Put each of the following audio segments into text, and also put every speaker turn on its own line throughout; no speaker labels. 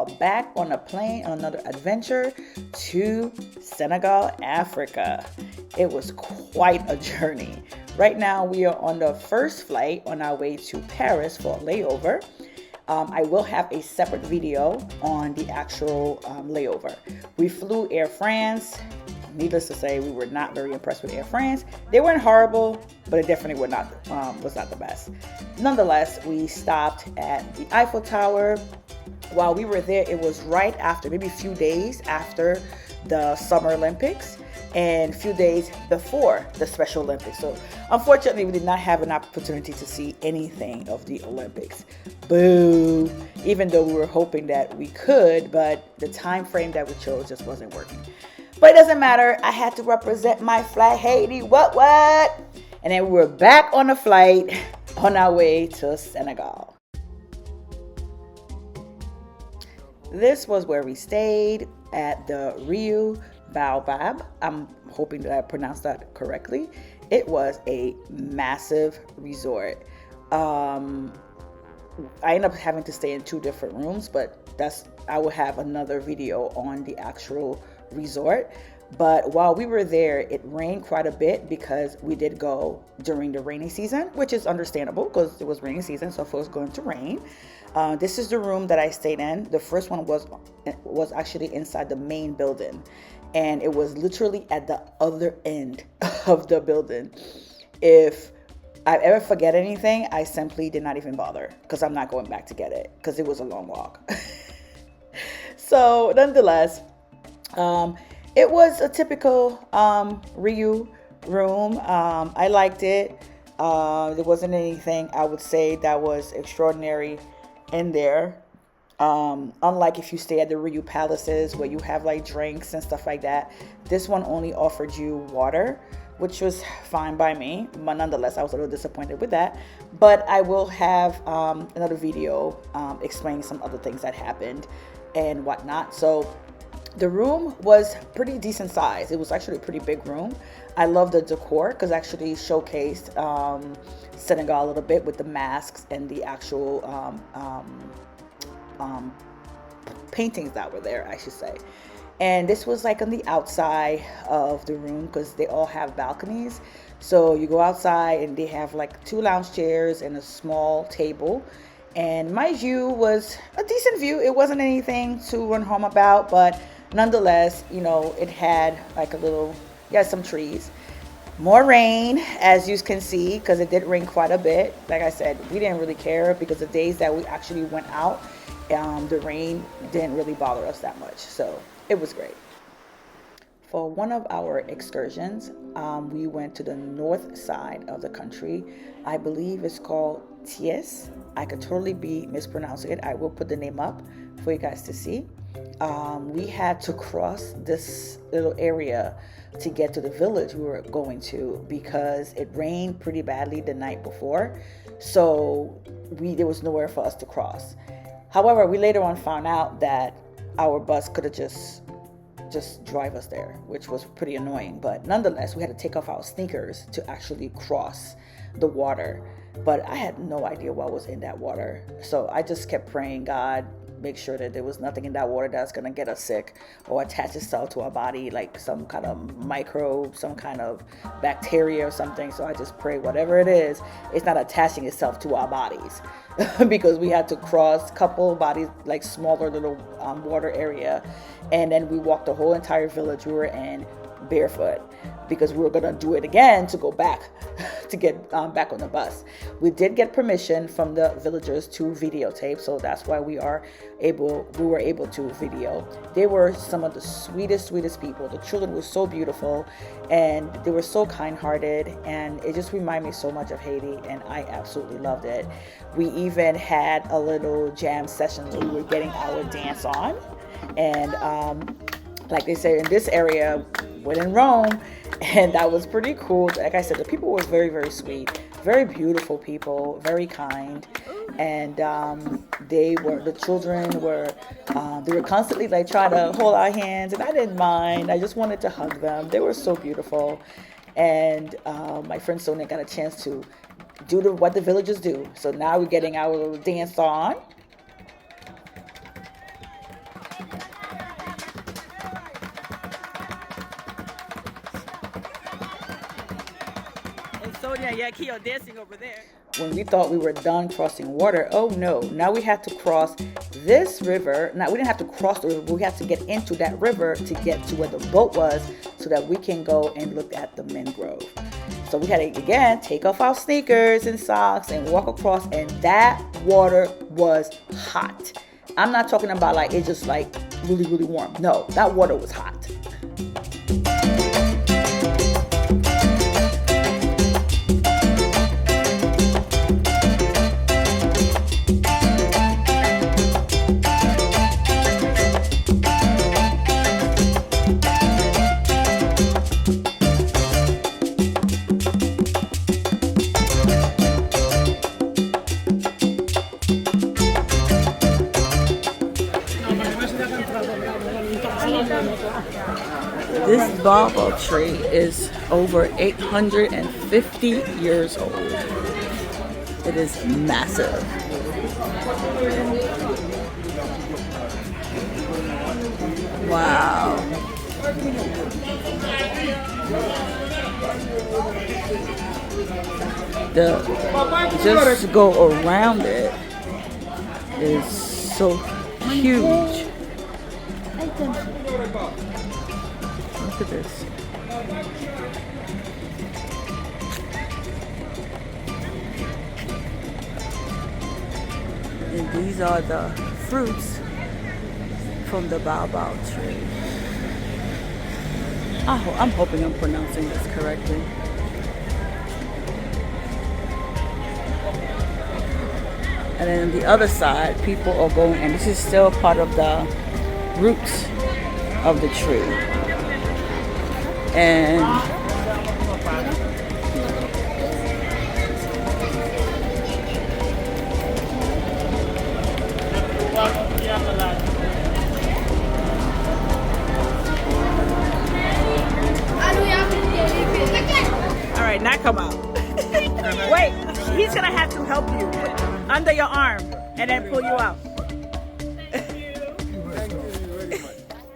y'all back on a plane on another adventure to Senegal, Africa. It was quite a journey. Right now we are on the first flight on our way to Paris for a layover. I will have a separate video on the actual layover. We flew Air France. Needless to say, we were not very impressed with Air France. They weren't horrible, but it definitely was not the best. Nonetheless, we stopped at the Eiffel Tower. While we were there, it was right after, maybe a few days after the Summer Olympics and a few days before the Special Olympics. So unfortunately, we did not have an opportunity to see anything of the Olympics. Boo! Even though we were hoping that we could, but the time frame that we chose just wasn't working. But it doesn't matter. I had to represent my flag, Haiti. What? And then we were back on the flight on our way to Senegal. This was where we stayed at the Riu Baobab. I'm hoping that I pronounced that correctly. It was a massive resort. I ended up having to stay in 2 different rooms, but I will have another video on the actual resort. But while we were there, it rained quite a bit because we did go during the rainy season, which is understandable because it was rainy season, so it was going to rain. This is the room that I stayed in. The first one was actually inside the main building, and it was literally at the other end of the building. If I ever forget anything, I simply did not even bother because I'm not going back to get it because it was a long walk. So nonetheless, it was a typical Riu room. I liked it. There wasn't anything I would say that was extraordinary in there. Unlike if you stay at the Riu Palaces where you have like drinks and stuff like that, this one only offered you water, which was fine by me. But nonetheless, I was a little disappointed with that. But I will have another video explaining some other things that happened and whatnot. So the room was pretty decent size. It was actually a pretty big room. I love the decor because it actually showcased Senegal a little bit with the masks and the actual paintings that were there, I should say. And this was like on the outside of the room because they all have balconies. So you go outside and they have like 2 lounge chairs and a small table. And my view was a decent view. It wasn't anything to run home about, but nonetheless, you know, it had like some trees. More rain, as you can see, because it did rain quite a bit. Like I said, we didn't really care because the days that we actually went out, the rain didn't really bother us that much. So it was great. For one of our excursions, we went to the north side of the country. I believe it's called Thies. I could totally be mispronouncing it. I will put the name up for you guys to see. We had to cross this little area to get to the village we were going to because it rained pretty badly the night before. So there was nowhere for us to cross. However, we later on found out that our bus could have just drive us there, which was pretty annoying. But nonetheless, we had to take off our sneakers to actually cross the water. But I had no idea what was in that water. So I just kept praying, God, make sure that there was nothing in that water that's going to get us sick or attach itself to our body, like some kind of microbe, some kind of bacteria or something. So I just pray whatever it is, it's not attaching itself to our bodies. Because we had to cross a couple bodies, like smaller little water area. And then we walked the whole entire village we were in barefoot because we were going to do it again to go back to get back on the bus. We did get permission from the villagers to videotape, so that's why we were able to video. They were some of the sweetest people. The children were so beautiful and they were so kind-hearted, and it just reminded me so much of Haiti, and I absolutely loved it. We even had a little jam session where we were getting our dance on, and like they say in this area, when in Rome, and that was pretty cool. Like I said, the people were very, very sweet, very beautiful people, very kind, and the children were constantly like trying to hold our hands, and I didn't mind. I just wanted to hug them. They were so beautiful, and my friend Sonia got a chance to do what the villagers do. So now we're getting our little dance on.
dancing over there.
When we thought we were done crossing water, oh no, now we had to cross this river. Now we didn't have to cross the river, but we had to get into that river to get to where the boat was so that we can go and look at the mangrove. So we had to, again, take off our sneakers and socks and walk across, and that water was hot. I'm not talking about like it's just like really, really warm. No, that water was hot. This baobab tree is over 850 years old. It is massive. Wow. Just to go around it is so huge. Look at this. And these are the fruits from the baobab tree. I'm hoping I'm pronouncing this correctly. And then on the other side, people are going, and this is still part of the roots of the tree. And all right, now come out. Wait, he's gonna have to help you under your arm and then pull you out.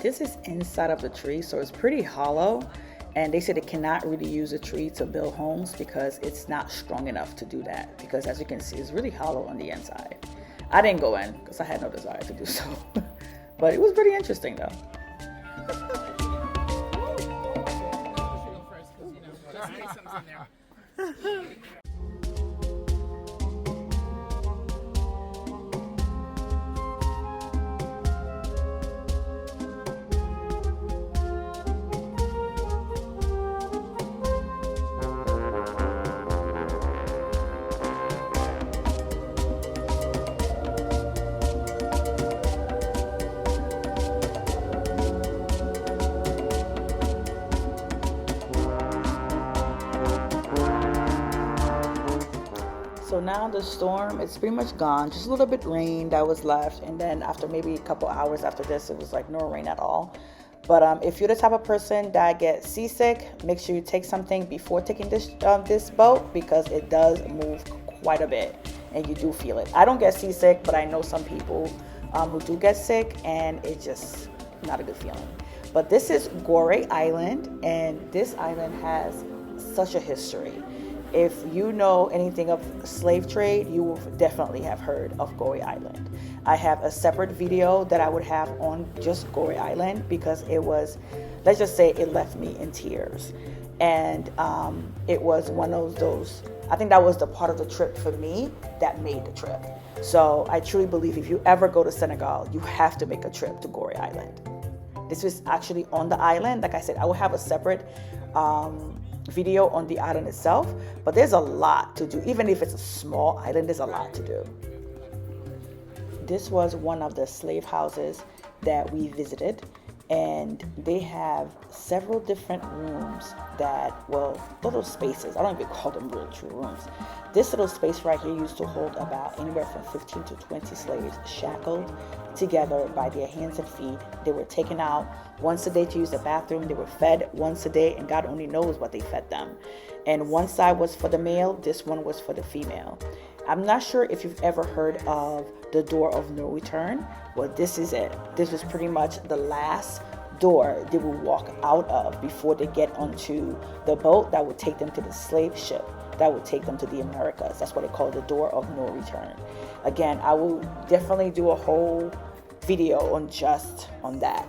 This is inside of the tree, so it's pretty hollow. And they said they cannot really use a tree to build homes because it's not strong enough to do that. Because as you can see, it's really hollow on the inside. I didn't go in because I had no desire to do so. But it was pretty interesting though. So now the storm, it's pretty much gone. Just a little bit rain that was left. And then after maybe a couple hours after this, it was like no rain at all. But if you're the type of person that gets seasick, make sure you take something before taking this boat because it does move quite a bit and you do feel it. I don't get seasick, but I know some people who do get sick, and it's just not a good feeling. But this is Goree Island, and this island has such a history. If you know anything of slave trade, you will definitely have heard of Goree Island. I have a separate video that I would have on just Goree Island because it was, let's just say it left me in tears. And it was one of those, I think that was the part of the trip for me that made the trip. So I truly believe if you ever go to Senegal, you have to make a trip to Goree Island. This was actually on the island. Like I said, I will have a separate video on the island itself, but there's a lot to do. Even if it's a small island, there's a lot to do. This was one of the slave houses that we visited, and they have several different rooms that, well, little spaces. I don't even call them real true rooms. This little space right here used to hold about anywhere from 15 to 20 slaves shackled together by their hands and feet. They were taken out once a day to use the bathroom. They were fed once a day, and God only knows what they fed them. And one side was for the male, this one was for the female. I'm not sure if you've ever heard of the door of no return. Well, this is it. This was pretty much the last door they will walk out of before they get onto the boat that would take them to the slave ship that would take them to the Americas. That's what they call the door of no return. Again, I will definitely do a whole video on that.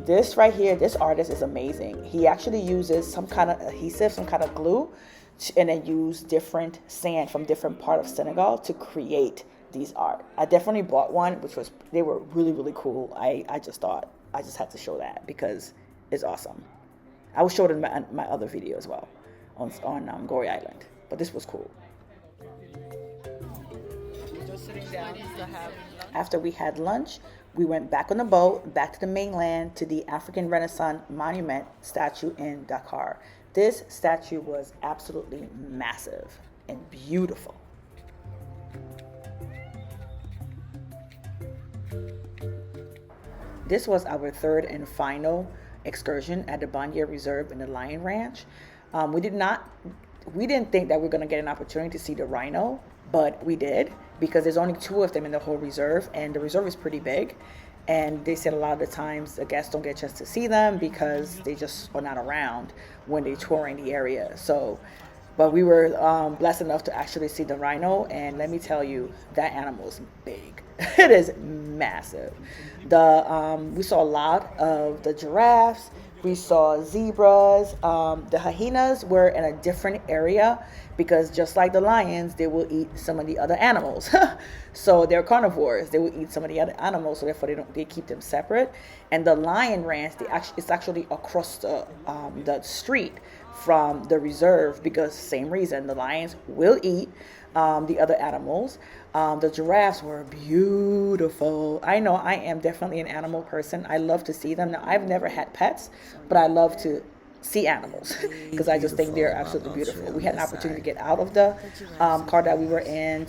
This right here, this artist is amazing. He actually uses some kind of adhesive, some kind of glue, and then use different sand from different part of Senegal to create these art. I definitely bought one, they were really, really cool. I just thought I just had to show that because it's awesome. I will show it in my other video as well on Goree Island, but this was cool. Just sitting down to have lunch. After we had lunch, we went back on the boat, back to the mainland, to the African Renaissance Monument statue in Dakar. This statue was absolutely massive and beautiful. This was our third and final excursion at the Bandia Reserve in the Lion Ranch. We didn't think that we were going to get an opportunity to see the rhino, but we did, because there's only 2 of them in the whole reserve, and the reserve is pretty big. And they said a lot of the times the guests don't get a chance to see them because they just are not around when they're touring the area. But we were blessed enough to actually see the rhino, and let me tell you, that animal is big. It is massive. We saw a lot of the giraffes. We saw zebras. The hyenas were in a different area because just like the lions, they will eat some of the other animals. So they're carnivores. They will eat some of the other animals, so therefore they keep them separate. And the lion ranch, it's actually across the street from the reserve, because same reason, the lions will eat the other animals. The giraffes were beautiful. I know I am definitely an animal person. I love to see them. Now, I've never had pets, but I love to see animals because I just think they're absolutely beautiful. We had an opportunity to get out of the car that we were in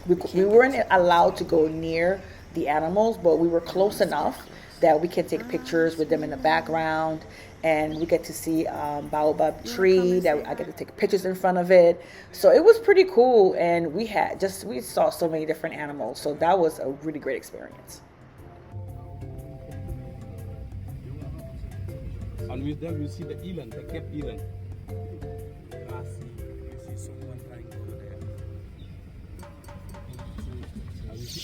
we weren't allowed to go near the animals, but we were close enough that we can take pictures with them in the background, and we get to see baobab tree that I get to take pictures in front of it. So it was pretty cool, and we saw so many different animals. So that was a really great experience.
And with them you see the eland, the Cape eland. You see someone trying over there. And you see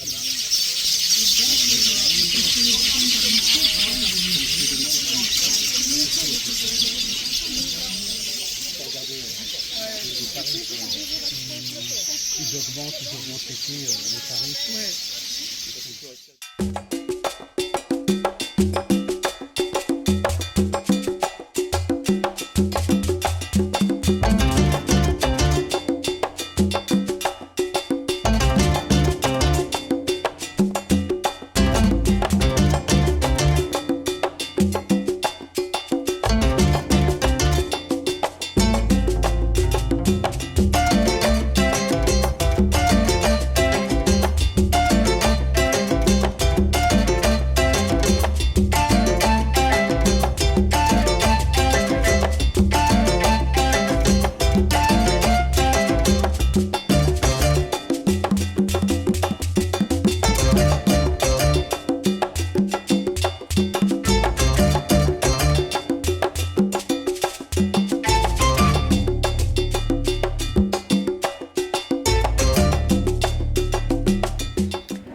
ils augmentent le tarif.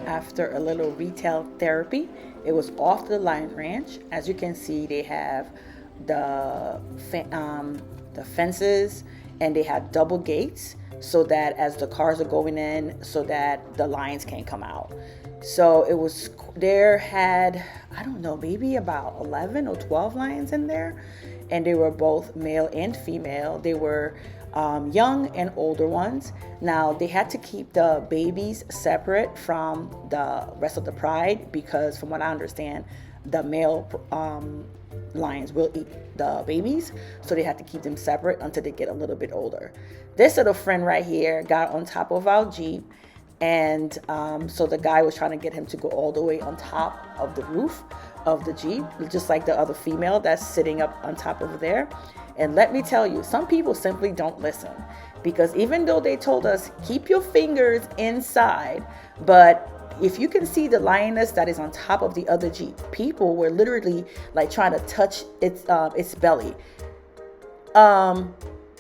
After a little retail therapy, it was off the Lion Ranch. As you can see, they have the fences, and they have double gates so that as the cars are going in, so that the lions can't come out. So it was, there had, I don't know, maybe about 11 or 12 lions in there, and they were both male and female. They were young and older ones. Now, they had to keep the babies separate from the rest of the pride because, from what I understand, the male lions will eat the babies, so they had to keep them separate until they get a little bit older. This little friend right here got on top of our Jeep, and so the guy was trying to get him to go all the way on top of the roof of the Jeep, just like the other female that's sitting up on top over there. And let me tell you, some people simply don't listen, because even though they told us keep your fingers inside, but if you can see the lioness that is on top of the other Jeep, people were literally like trying to touch its belly.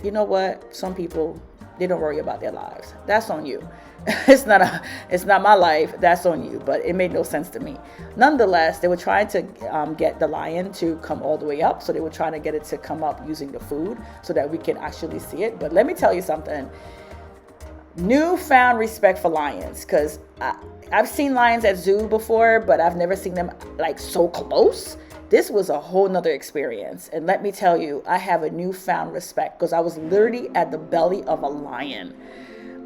you know what? Some people, they don't worry about their lives. That's on you. It's not my life. That's on you. But it made no sense to me. Nonetheless, they were trying to get the lion to come all the way up. So they were trying to get it to come up using the food so that we can actually see it. But let me tell you something. Newfound respect for lions, because I've seen lions at zoo before, but I've never seen them like so close. This was a whole nother experience. And let me tell you, I have a newfound respect because I was literally at the belly of a lion.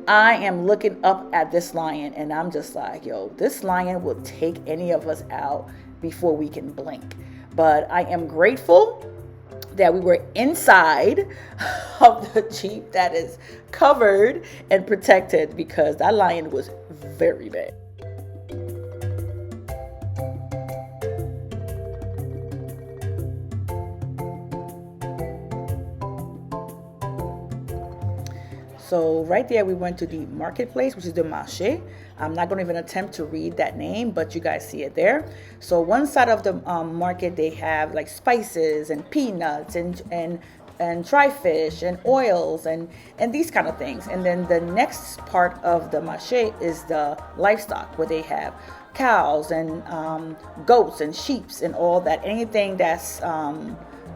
I am looking up at this lion and I'm just like, yo, this lion will take any of us out before we can blink. But I am grateful that we were inside of the Jeep that is covered and protected, because that lion was very big. So right there, we went to the marketplace, which is the marché. I'm not going to even attempt to read that name, but you guys see it there. So one side of the market, they have like spices and peanuts and dry fish and oils and these kind of things. And then the next part of the marché is the livestock, where they have cows and goats and sheep and all that. Anything that's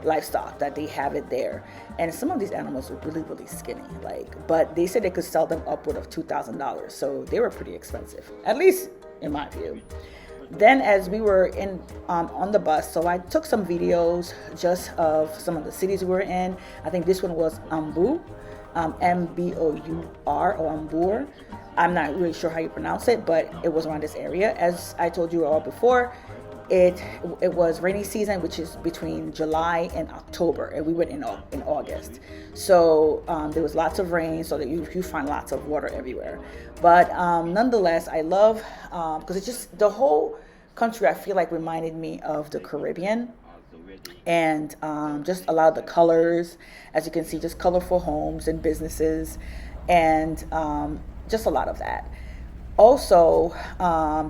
livestock, that they have it there. And some of these animals were really, really skinny, but they said they could sell them upward of $2,000. So they were pretty expensive, at least in my view. Then as we were in on the bus, so I took some videos just of some of the cities we were in. I think this one was Ambu, M-B-O-U-R, or Ambour. I'm not really sure how you pronounce it, but it was around this area. As I told you all before, it was rainy season, which is between July and October, and we went in August. So there was lots of rain, so that you find lots of water everywhere. But nonetheless, I love, because it's just, the whole country I feel like reminded me of the Caribbean. And just a lot of the colors, as you can see, just colorful homes and businesses, and just a lot of that. Also,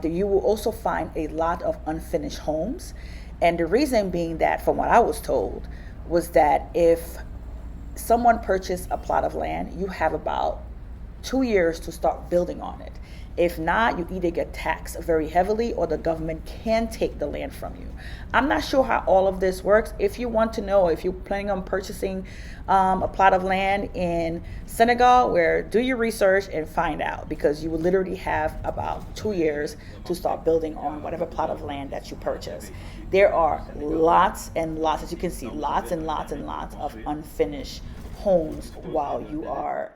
you will also find a lot of unfinished homes. And the reason being that, from what I was told, was that if someone purchased a plot of land, you have about 2 years to start building on it. If not, you either get taxed very heavily or the government can take the land from you. I'm not sure how all of this works. If you want to know, if you're planning on purchasing a plot of land in Senegal, do your research and find out, because you will literally have about 2 years to start building on whatever plot of land that you purchase. There are lots and lots, as you can see, lots and lots and lots of unfinished homes while you are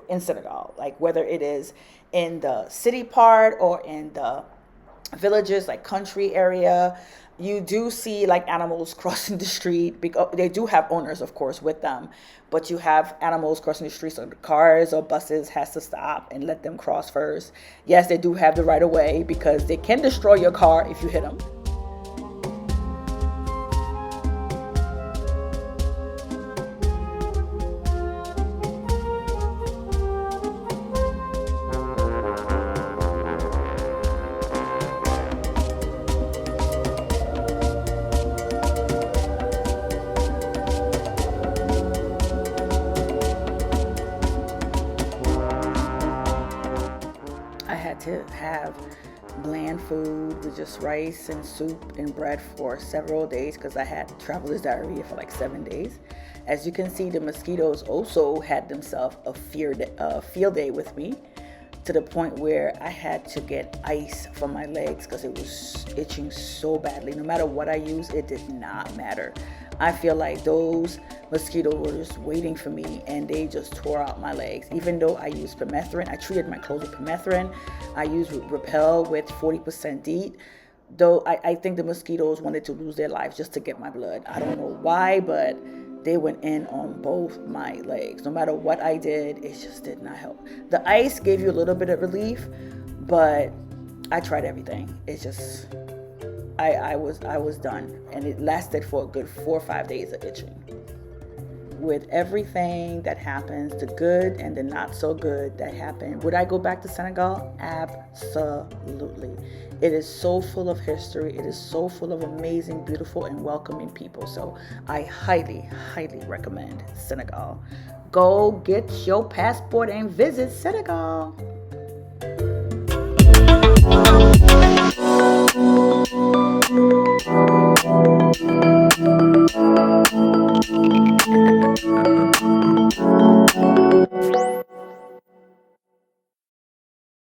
in Senegal, like whether it is in the city part or in the villages, like country area. You do see like animals crossing the street, because they do have owners, of course, with them, but you have animals crossing the street, so the cars or buses has to stop and let them cross first. Yes, they do have the right of way, because they can destroy your car if you hit them. To have bland food with just rice and soup and bread for several days, because I had traveler's diarrhea for like 7 days. As you can see, the mosquitoes also had themselves a field day with me, to the point where I had to get ice for my legs because it was itching so badly. No matter what I used, it did not matter. I feel like those mosquitoes were just waiting for me, and they just tore out my legs. Even though I used permethrin, I treated my clothes with permethrin. I used Repel with 40% DEET. Though I think the mosquitoes wanted to lose their lives just to get my blood. I don't know why, but they went in on both my legs. No matter what I did, it just did not help. The ice gave you a little bit of relief, but I tried everything. It's just, I was done, and it lasted for a good 4 or 5 days of itching. with everything that happens, the good and the not so good that happened. Would I go back to Senegal? Absolutely. It is so full of history. It is so full of amazing, beautiful, and welcoming people. So I highly, highly recommend Senegal. Go get your passport and visit Senegal.